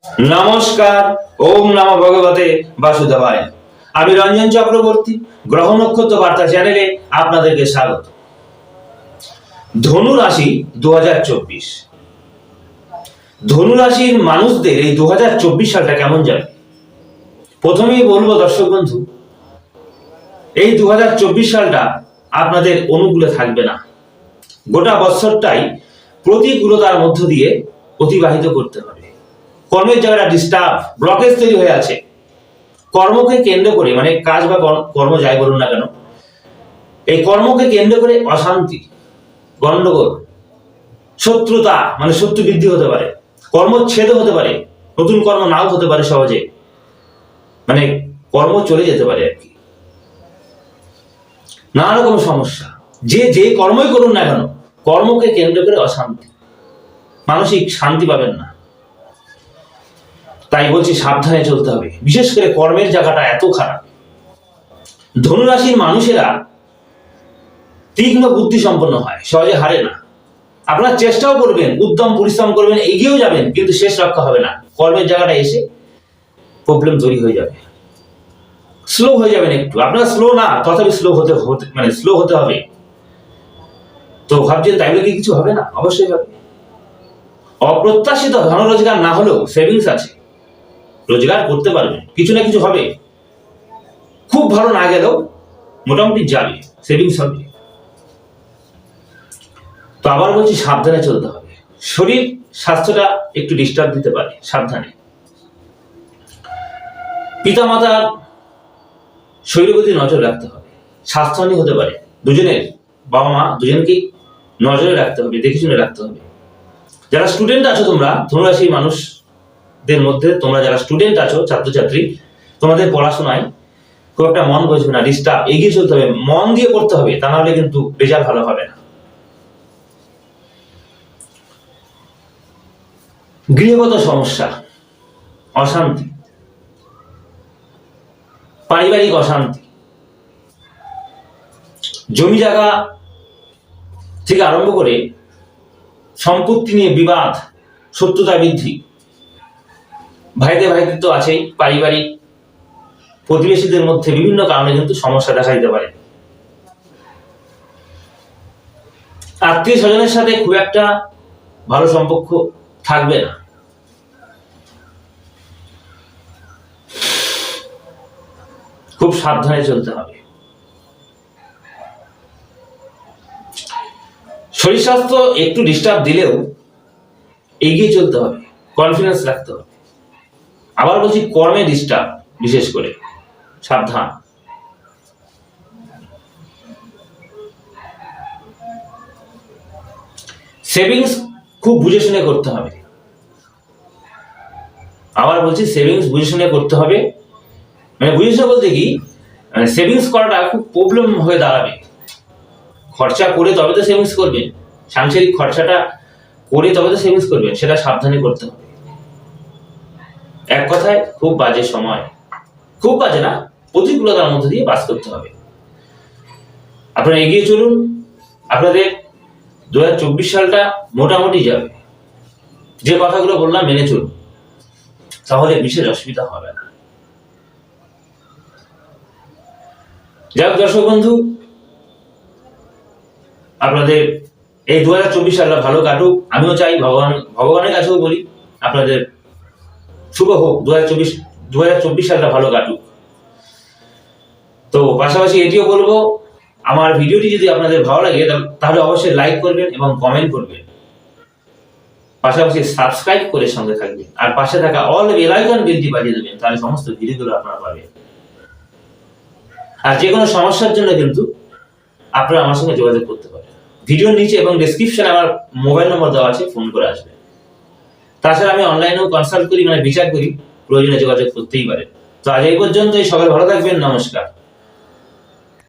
নমস্কার। ওম নমঃ ভগবতে বাসুদেবায়। আমি রঞ্জন চক্রবর্তী, গ্রহ নক্ষত্র বার্তা চ্যানেলে আপনাদেরকে স্বাগত। ধনু রাশি 2024। ধনু রাশির মানুষদের এই 2024 সালটা কেমন যাবে? প্রথমেই বলবো দর্শক বন্ধু, এই 2024 সালটা আপনাদের অনুকূলে থাকবে না। গোটা বছরটাই প্রতিকূলতার মধ্য দিয়ে অতিবাহিত করতে হবে। কর্মের জায়গাটা ডিস্টার্ব, ব্লকেজ তৈরি হয়ে আছে। কর্মকে কেন্দ্র করে, মানে কাজ বা কর্ম যাই বলুন না কেন, এই কর্মকে কেন্দ্র করে অশান্তি, গন্ডগোল, শত্রুতা, মানে শত্রু বৃদ্ধি হতে পারে, কর্মচ্ছেদ হতে পারে, নতুন কর্ম নাও হতে পারে সহজে, মানে কর্ম চলে যেতে পারে আর কি। নানা রকম সমস্যা, যে কর্মই করুন না কেন, কর্মকে কেন্দ্র করে অশান্তি, মানসিক শান্তি পাবেন না। তাই বলছি সাবধানে চলতে হবে। বিশেষ করে কর্মের জায়গাটা এত খারাপ। ধনুরাশির মানুষেরা তীক্ষ্ণ বুদ্ধি সম্পন্ন হয়, সহজে হারে না। আপনারা চেষ্টাও করবেন, উদ্যম পরিশ্রম করবেন, এগিয়েও যাবেন, কিন্তু শেষ রক্ষা হবে না। কর্মের জায়গাটা এসে প্রবলেম তৈরি হয়ে যাবে, স্লো হয়ে যাবেন একটু। আপনারা স্লো না, তথাপি স্লো হতে হবে। তো ভাবছেন তাই বলে কি কিছু হবে না? অবশ্যই হবে। অপ্রত্যাশিত ধন রোজগার না হলেও সেভিংস আছে, রোজগার করতে পারবেন, কিছু না কিছু হবে। খুব ভালো না গেলেও মোটামুটি যাবে, সেভিংস হবে। তো আবার বলছি সাবধানে চলতে হবে। শরীর স্বাস্থ্যটা একটু ডিস্টার্ব দিতে পারে, সাবধানে। পিতামাতার শরীরের প্রতি নজর রাখতে হবে, স্বাস্থ্যহানি হতে পারে। দুজনের, বাবা মা দুজনকেই নজরে রাখতে হবে, দেখে শুনে রাখতে হবে। যারা স্টুডেন্ট আছো, তোমরা ধনুরাশির মানুষদের মধ্যে তোমরা যারা স্টুডেন্ট আছো, ছাত্রছাত্রী, তোমাদের পড়াশোনায় খুব একটা মন বসবে না, ডিস্টার্ব, এগিয়ে চলতে হবে, মন দিয়ে পড়তে হবে, তা নাহলে কিন্তু রেজাল্ট ভালো হবে না। গৃহগত সমস্যা, অশান্তি, পারিবারিক অশান্তি, জমি জায়গা থেকে আরম্ভ করে সম্পত্তি নিয়ে বিবাদ, শত্রুতা বৃদ্ধি, ভাইদের তো আছেই। পারিবারিক প্রতিবেশীদের মধ্যে বিভিন্ন কারণে কিন্তু সমস্যা দেখা দিতে পারে। আত্মীয় স্বজনের সাথে খুব একটা ভালো সম্পর্ক থাকবে না। খুব সাবধানে চলতে হবে। শরীর স্বাস্থ্য একটু ডিস্টার্ব দিলেও এগিয়ে চলতে হবে, কনফিডেন্স রাখতে হবে। আবার বলছি কর্মে ডিস্টার্ব, বিশেষ করে সাবধান। সেভিংস খুব বুঝে শুনে করতে হবে। আবার বলছি সেভিংস বুঝে শুনে করতে হবে। মানে বুঝে শুনে বলতে কি, সেভিংস করাটা খুব প্রবলেম হয়ে দাঁড়াবে। খরচা করে তবে তো সেভিংস করবেন, সাংসারিক খরচাটা করে তবে তো সেভিংস করবেন, সেটা সাবধানে করতে হবে। এক কথায় খুব বাজে সময়, খুব বাজে না, প্রতিকূলতার মধ্যে দিয়ে পাস করতে হবে। আপনারা এগিয়ে চলুন, আপনাদের 2024 সালটা মোটামুটি যাবে। যে কথাগুলো বললাম মেনে চলুন, তাহলে বিশেষ অসুবিধা হবে না। যাক দর্শক বন্ধু, আপনাদের এই 2024 সালটা ভালো কাটুক। আমিও চাই, ভগবানের কাছেও বলি আপনাদের শুভ হোক, 2024 সালটা ভালো কাটুক। তো পাশাপাশি এটিও বলবো, আমার ভিডিওটি যদি আপনাদের ভালো লাগে তাহলে অবশ্যই লাইক করবেন এবং কমেন্ট করবেন। পাশাপাশি সাবস্ক্রাইব করে সঙ্গে থাকবেন, আর পাশে থাকা অল বেল আইকন বেলটি বাজিয়ে দেবেন, তাহলে সমস্ত ভিডিওগুলো আপনারা পাবেন। আর যে কোনো সমস্যার জন্য কিন্তু আপনারা আমার সঙ্গে যোগাযোগ করতে পারেন। ভিডিওর নিচে এবং ডেসক্রিপশনে আমার মোবাইল নম্বর দেওয়া আছে, ফোন করে আসবেন। তাছাড়া আমি অনলাইনেও কনসাল্ট করি, মানে বিচার করি, প্রয়োজনে যোগাযোগ করতেই পারেন। তো আজ এই পর্যন্তই। সবাই ভালো থাকবেন, নমস্কার।